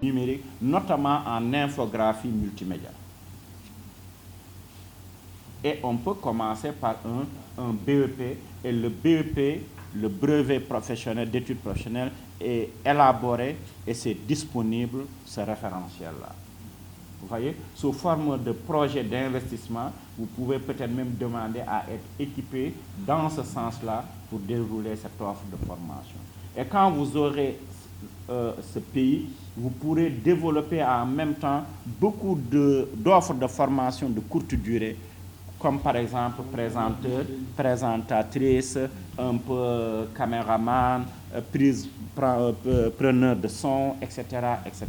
numérique, notamment en infographie multimédia. Et on peut commencer par un BEP, et le BEP, le brevet professionnel d'études professionnelles, est élaboré et c'est disponible, ce référentiel-là. Vous voyez, sous forme de projet d'investissement, vous pouvez peut-être même demander à être équipé dans ce sens-là pour dérouler cette offre de formation. Et quand vous aurez ce pays, vous pourrez développer en même temps beaucoup d'offres de formation de courte durée, comme par exemple présenteur, présentatrice, un peu caméraman, preneur de son, etc., etc.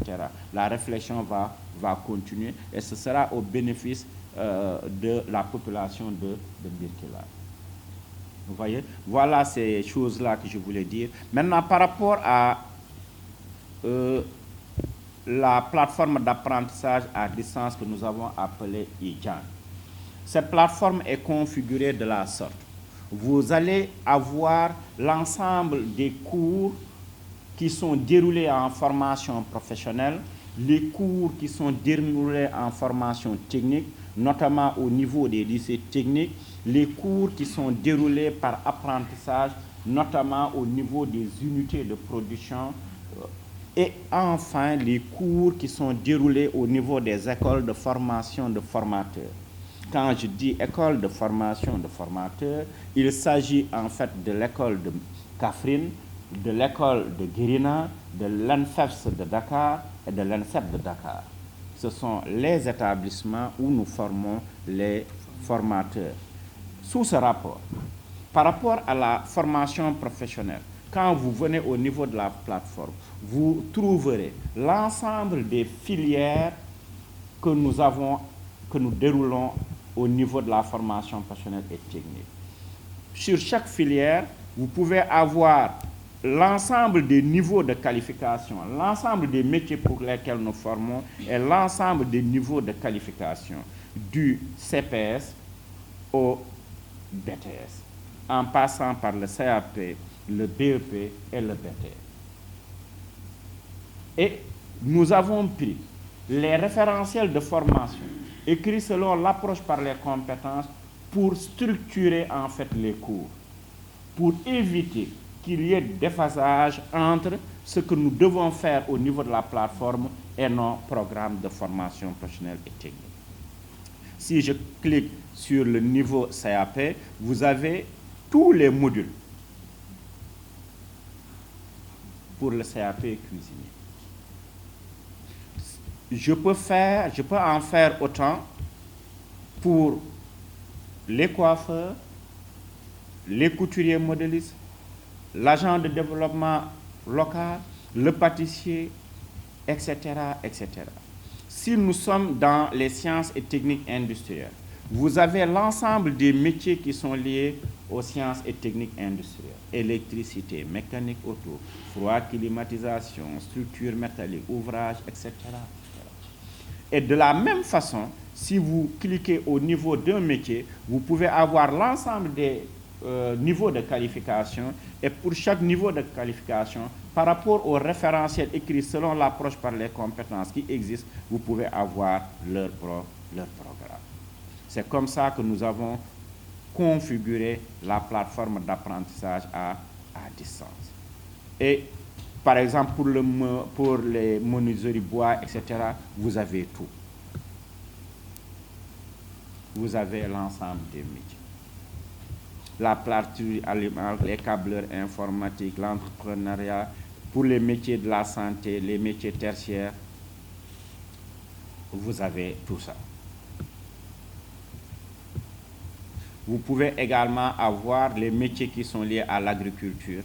La réflexion va continuer et ce sera au bénéfice de la population de Birkila. Vous voyez, voilà ces choses-là que je voulais dire. Maintenant, par rapport à la plateforme d'apprentissage à distance que nous avons appelée IJAN. Cette plateforme est configurée de la sorte. Vous allez avoir l'ensemble des cours qui sont déroulés en formation professionnelle, les cours qui sont déroulés en formation technique, notamment au niveau des lycées techniques, les cours qui sont déroulés par apprentissage, notamment au niveau des unités de production, et enfin les cours qui sont déroulés au niveau des écoles de formation de formateurs. Quand je dis école de formation de formateurs, il s'agit en fait de l'école de Kaffrine, de l'école de Guirina, de l'ENFEFS de Dakar et de l'ENSEP de Dakar. Ce sont les établissements où nous formons les formateurs. Sous ce rapport, par rapport à la formation professionnelle, quand vous venez au niveau de la plateforme, vous trouverez l'ensemble des filières que nous déroulons au niveau de la formation professionnelle et technique. Sur chaque filière, vous pouvez avoir l'ensemble des niveaux de qualification, l'ensemble des métiers pour lesquels nous formons et l'ensemble des niveaux de qualification du CPS au BTS, en passant par le CAP, le BEP et le BT. Et nous avons pris les référentiels de formation écrits selon l'approche par les compétences pour structurer en fait les cours, pour éviter qu'il y ait déphasage entre ce que nous devons faire au niveau de la plateforme et nos programmes de formation professionnelle et technique. Si je clique sur le niveau CAP, vous avez tous les modules pour le CAP cuisinier. Je peux en faire autant pour les coiffeurs, les couturiers modélistes, l'agent de développement local, le pâtissier, etc., etc. Si nous sommes dans les sciences et techniques industrielles, vous avez l'ensemble des métiers qui sont liés aux sciences et techniques industrielles. Électricité, mécanique auto, froid, climatisation, structure métallique, ouvrage, etc. Et de la même façon, si vous cliquez au niveau d'un métier, vous pouvez avoir l'ensemble des niveaux de qualification et pour chaque niveau de qualification, par rapport au référentiel écrit selon l'approche par les compétences qui existent, vous pouvez avoir leur programme. C'est comme ça que nous avons configuré la plateforme d'apprentissage à distance. Et par exemple, pour les menuiseries bois, etc., vous avez tout. Vous avez l'ensemble des métiers. La platerie alimentaire, les câbleurs informatiques, l'entrepreneuriat, pour les métiers de la santé, les métiers tertiaires, vous avez tout ça. Vous pouvez également avoir les métiers qui sont liés à l'agriculture.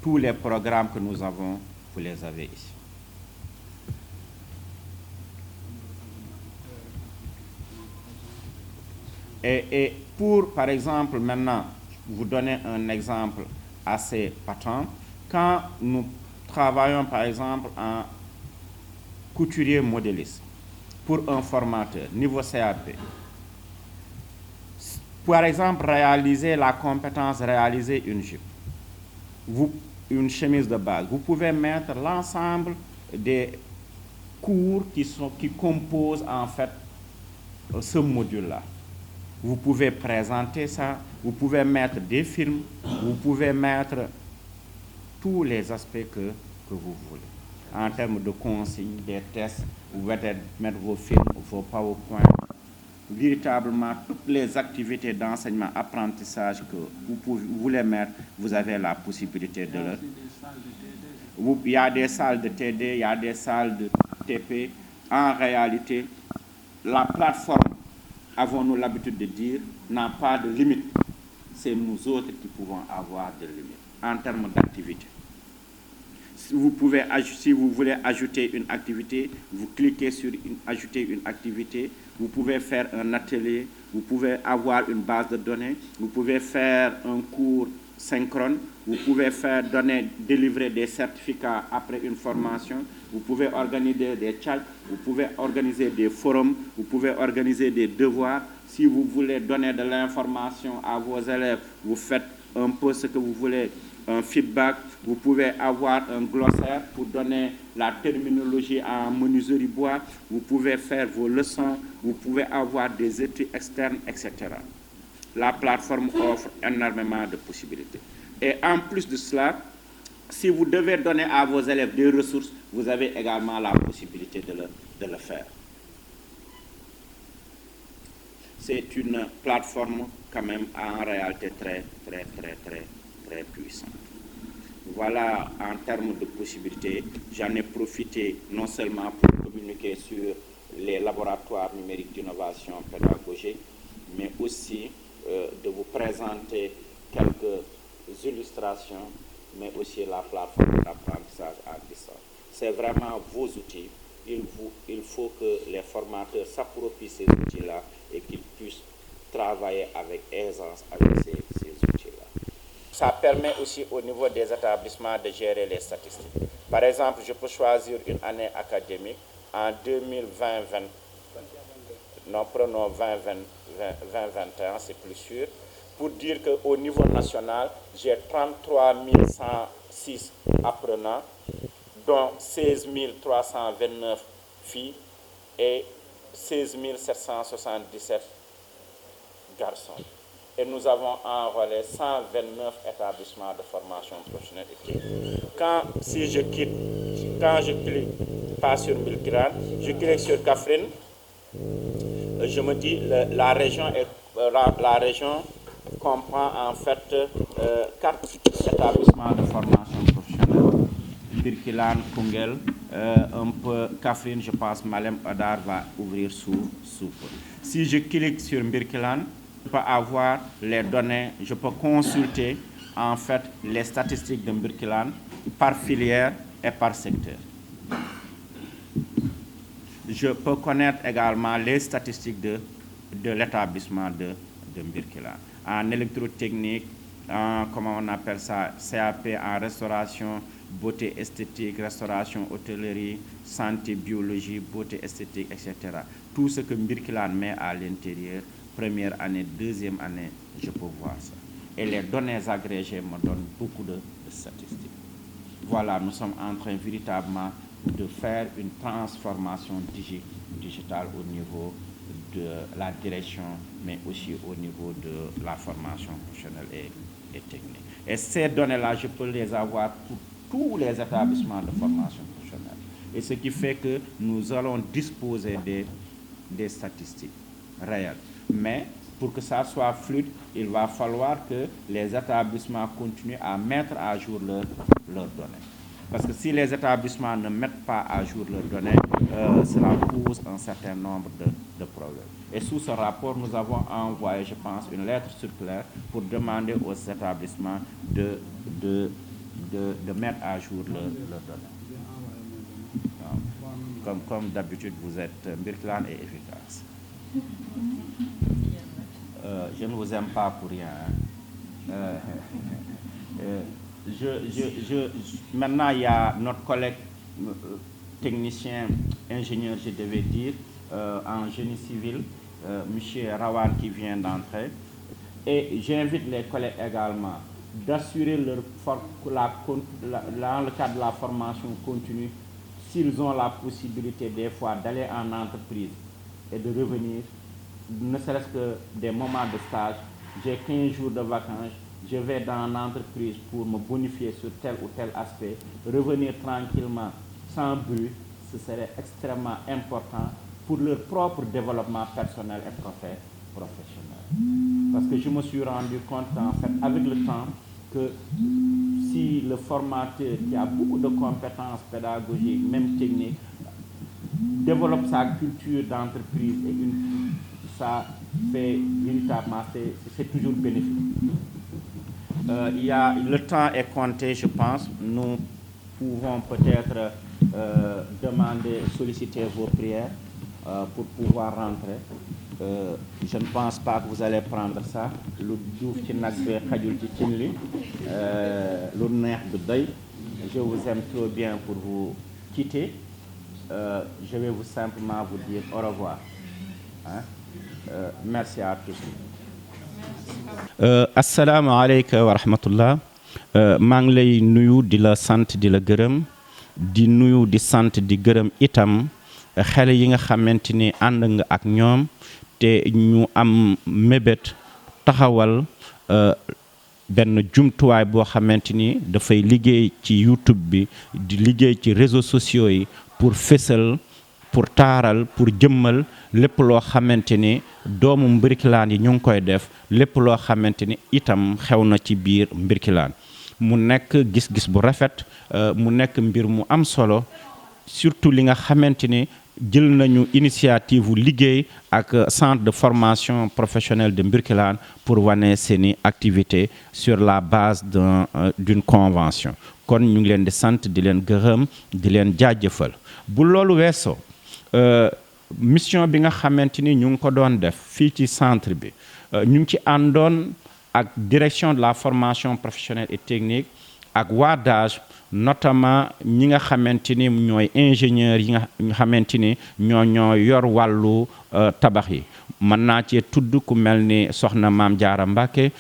Tous les programmes que nous avons, vous les avez ici. Et pour, par exemple, maintenant, vous donner un exemple assez patent. Quand nous travaillons, par exemple, en couturier modéliste, pour un formateur, niveau CAP, par exemple, réaliser la compétence, réaliser une jupe, une chemise de base, vous pouvez mettre l'ensemble des cours qui composent en fait ce module-là. Vous pouvez présenter ça, vous pouvez mettre des films, vous pouvez mettre tous les aspects que vous voulez. En termes de consignes, des tests, vous pouvez mettre vos films, vos PowerPoint, véritablement toutes les activités d'enseignement, apprentissage que vous voulez mettre, vous avez la possibilité de le... Il y a des salles de TD, il y a des salles de TP. En réalité, la plateforme, avons-nous l'habitude de dire, n'a pas de limite. C'est nous autres qui pouvons avoir des limites en termes d'activité. Si vous voulez ajouter une activité, vous cliquez sur ajouter une activité. Vous pouvez faire un atelier, vous pouvez avoir une base de données, vous pouvez faire un cours synchrone, vous pouvez délivrer des certificats après une formation, vous pouvez organiser des chats, vous pouvez organiser des forums, vous pouvez organiser des devoirs. Si vous voulez donner de l'information à vos élèves, vous faites un peu ce que vous voulez, un feedback. Vous pouvez avoir un glossaire pour donner la terminologie en menuiserie bois. Vous pouvez faire vos leçons, vous pouvez avoir des études externes, etc. La plateforme offre énormément de possibilités. Et en plus de cela, si vous devez donner à vos élèves des ressources, vous avez également la possibilité de le faire. C'est une plateforme quand même en réalité très puissante. Voilà, en termes de possibilités, j'en ai profité non seulement pour communiquer sur les laboratoires numériques d'innovation pédagogique, mais aussi de vous présenter quelques illustrations, mais aussi la plateforme d'apprentissage à distance. C'est vraiment vos outils. Il faut que les formateurs s'approprient ces outils-là et qu'ils puissent travailler avec aisance avec ces outils-là. Ça permet aussi au niveau des établissements de gérer les statistiques. Par exemple, je peux choisir une année académique en 2020, non, prenons 2021, c'est plus sûr, pour dire qu'au niveau national, j'ai 33 106 apprenants, dont 16 329 filles et 16 777 garçons. Et nous avons enrôlé 129 établissements de formation professionnelle et technique. Quand je clique pas sur Birkelane, je clique sur Kaffrine, je me dis la région comprend en fait 4 établissements de formation professionnelle. Birkelane, Koungheul, un peu Kaffrine, je pense Malem Hodar va ouvrir sous peu. Si je clique sur Birkelane, je peux avoir les données, je peux consulter en fait les statistiques de Birkelane par filière et par secteur. Je peux connaître également les statistiques de l'établissement de Birkelane. En électrotechnique, comment on appelle ça, CAP en restauration, beauté esthétique, restauration, hôtellerie, santé, biologie, beauté esthétique, etc. Tout ce que Birkelane met à l'intérieur, première année, deuxième année, je peux voir ça. Et les données agrégées me donnent beaucoup de statistiques. Voilà, nous sommes en train véritablement de faire une transformation digitale au niveau de la direction, mais aussi au niveau de la formation professionnelle et technique. Et ces données-là, je peux les avoir pour tous les établissements de formation professionnelle. Et ce qui fait que nous allons disposer des statistiques réelles. Mais pour que ça soit fluide, il va falloir que les établissements continuent à mettre à jour leurs données. Parce que si les établissements ne mettent pas à jour leurs données, cela pose un certain nombre de problèmes. Et sous ce rapport, nous avons envoyé, je pense, une lettre circulaire pour demander aux établissements de mettre à jour leurs données. Comme d'habitude, vous êtes Birkelane et efficace. Je ne vous aime pas pour rien. Maintenant, il y a notre collègue technicien, ingénieur, je devais dire, en génie civil, M. Rawan, qui vient d'entrer. Et j'invite les collègues également d'assurer dans le cadre de la formation continue s'ils ont la possibilité des fois d'aller en entreprise et de revenir, ne serait-ce que des moments de stage, j'ai 15 jours de vacances, je vais dans l'entreprise pour me bonifier sur tel ou tel aspect, revenir tranquillement, sans bruit, ce serait extrêmement important pour leur propre développement personnel et professionnel. Parce que je me suis rendu compte, en fait, avec le temps, que si le formateur qui a beaucoup de compétences pédagogiques, même techniques, développe sa culture d'entreprise et ça fait véritablement, c'est toujours bénéfique. Le temps est compté, je pense. Nous pouvons peut-être demander, solliciter vos prières pour pouvoir rentrer. Je ne pense pas que vous allez prendre ça. Je vous aime trop bien pour vous quitter. Je vais vous simplement vous dire au revoir. Hein? Merci à tous. Assalamu alaikum wa rahmatullah. maa ngi lay nuyu di la sant di la gërëm di nuyu di sant di gërëm itam xale yi nga xamante ni ànd nga ak ñoom te ñu am mébét taxawal benn jumtuwaay boo xamante ni dafay liggéey ci YouTube bi di liggéey ci réseaux sociaux yi pour fésal pour taaral pour jëmmal lépp loo xamante ni doomu Mbirkilaan yi ñu ngi koy def lépp loo xamante ni itam xew na ci biir Mbirkilaan mu nekk gis-gis bu rafet mu nekk mbir mu am solo surtout li nga xamante ni jël nañu initiative liggéey ak centre de formation professionnelle de Mbirkilaan pour wane seeni activité sur la base d'une convention kon ñu ngi leen di sant di leen gërëm di leen jaajëfal bu loolu weesoo mission bi nga xamante ni ñu ngi ko doon def fii ci centre bi ñu ngi ci àndoon ak direction de la formation professionnelle et technique ak WADAGE notamment ñi nga xamante ni ñooy ingénieurs yi nga xamante ni ñoo yor wàllu tabax yi mën naa cee tudd ku mel ni soxna Maam Jaara Mbàkke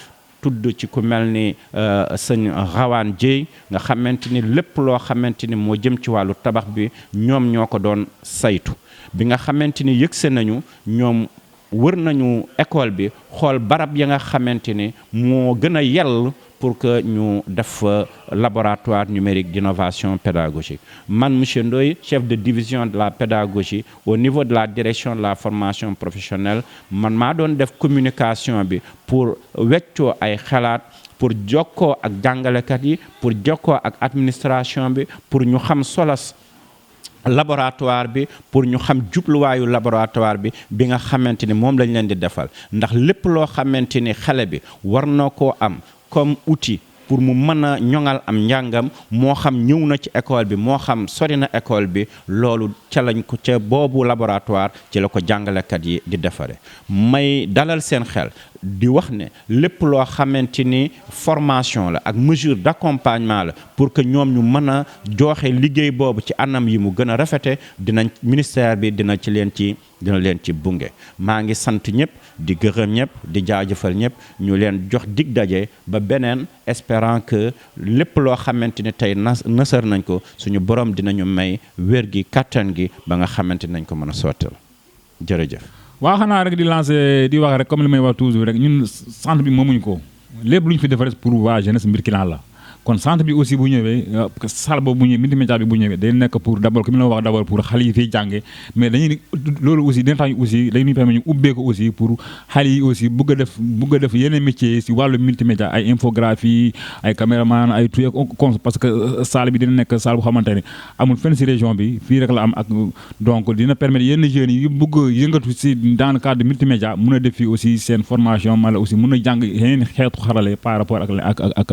tudd ci ku mel ni sëñ Rawaan Jéy nga xamante ni lépp loo xamante ni moo jëm ci wàllu tabax bi ñoom ñoo ko doon saytu bi nga xamante ni yëgse nañu ñoom wër nañu école bi xool barab ya nga xamante ni moo gën a yell pour que ñu def laboratoire numérique d'innovation pédagogique man monsieur Ndoye chef de division de la pédagogie au niveau de la direction de la formation professionnelle man maa doon def communication bi pour weccoo ay xalaat pour jokkoo ak jàngalekat yi pour jokkoo ak administration bi pour ñu xam solas laboratoire bi pour ñu xam jubluwaayu laboratoire bi nga xamante ni moom lañ leen di defal ndax lépp loo xamante ni xale bi war na koo am comme outil pour mu mën a ñoŋal am njàngam moo xam ñëw na ci école bi moo xam sori na école bi loolu ca lañ ko ca boobu laboratoire ci la ko jàngalekat yi di defare may dalal seen xel di wax ne lépp loo xamante ni formation la ak mesure d'accompagnement la pour que ñoom ñu mën a joxe liggéey boobu ci anam yi mu gën a rafete dinañ ministère bi dina leen ci bunge maa ngi sant ñëpp di gërëm ñëpp di jaajëfal ñëpp ñu leen jox dig daje ba beneen espérant que lépp loo xamante ni tey nasar nañ ko suñu borom dinañu may wér gi kattan gi ba nga xamante nañ ko mën a sottal jërëjëf. waaw xanaa rek di lancer di wax rek comme li may wax toujours rek ñun centre bi moomuñ ko lépp lu ñu fi def rek pour waa jeunesse Mbirkilaan la kon centre bi aussi bu ñëwee salle boobu bu ñëwee multimédia bi bu ñëwee day nekk pour d'abord comme la wax d'abord pour xale yi fiy jànge mais dañuy loolu aussi dina tax aussi dañuy permettre ñu ubbee ko aussi pour xale yi aussi bëgg a def yeneen métiers si wàllu multimédia ay infographie ay caméraman ay tout parce que salle bi dina nekk salle bu xamante ne amul fenn si région bi fii rek la am ak donc dina permettre yenn jeunes yi bëgg yëngatu si dans le cadre de multimédia mun a def fii aussi seen formation mala aussi mun a jàng yeneen xeetu xarale par rapport ak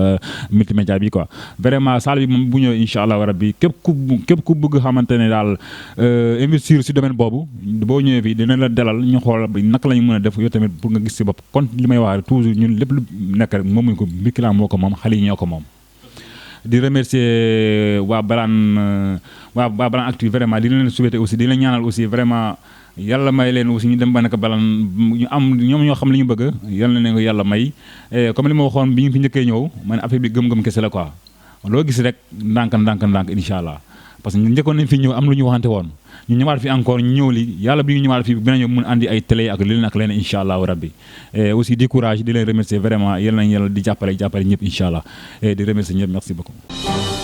multimédia bi quoi vraiment salle bi moom bu ñëwee incha allah rabbi képp ku bëgg xamante ne daal investir si domaine boobu boo ñëwee fii dina la dalal ñu xool naka la ñu mën a def yow tamit pour nga gis si bopp kon li may wax toujours ñun lépp lu nekk rek moomuñ ko Mbirkilaan moo ko moom xale yi ñoo ko moom. di remercier waa Balaan Actu vraiment di leen souhaiter aussi di leen ñaanal aussi vraiment yàlla may leen aussi ñu dem ba nekk Balaan ñu am ñoom ñoo xam li ñu bëgg yàlla na leen ko yàlla may comme li ma waxoon bi ñu fi njëkkee ñëw man affaire bi gëm-gëm kese la quoi loo gis rek ndànk incha allah parce que njëkkoon nañ fi ñëw am lu ñu waxante woon ñu ñëwaat fi encore ñu ñëw li yàlla bi ñu ñëwaat fi gën a ñëw mun andi ay télé ak leneen ak leneen incha allahu rabbi aussi di courage di leen remercier vraiment yal nañ yàlla di jàppale ñëpp incha allah di remercier ñëpp merci beaucoup